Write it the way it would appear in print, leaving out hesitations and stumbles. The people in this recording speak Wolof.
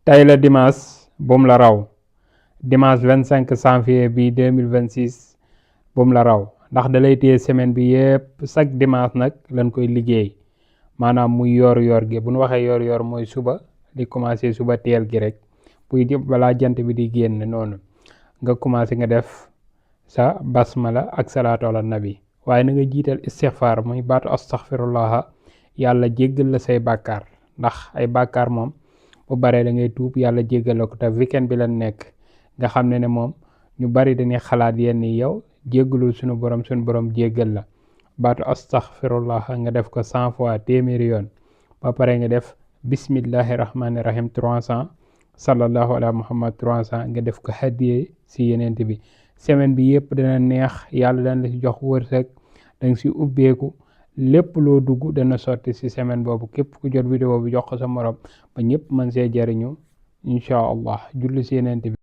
tey la dimanche bum la raw dimanche 25 janvier bi 2026 bum la raw ndax da lay téye semaine bi yëpp chaque dimanche nag lañ koy liggéey maanaam muy yor gi bu ñu waxee yor mooy suba di commencé suba teel gi rek buy balaa jant bi di génn noonu nga commencé nga def sa basmala ak salaatu ala nabi waaye na nga jiital istixfaar muy baatu astaxfirullaha yàlla jéggal la say bàkkaar ndax ay bàkkaar moom bu baree da ngay tuub yàlla jéggal la ko te weekend bi lañ nekk nga xam ne moom ñu bari dañuy xalaat yenn yi yow jéggalul suñu borom jéggal la baatu astaxfirullah nga def ko 100 fois téeméeri yoon ba pare nga def bismillahi rahmani rahim 300 sallallahu ala muhammad 300 nga def ko hadiye si yenent bi semaine bi yëpp dana neex yàlla dana la si jox wërsëg danga si ubbeeku lépp loo dugg dana sotti si semaine boobu képp ku jot vidéo bi jox ko sa morom ba ñëpp mën see jariñu incha allah julli si yenent bi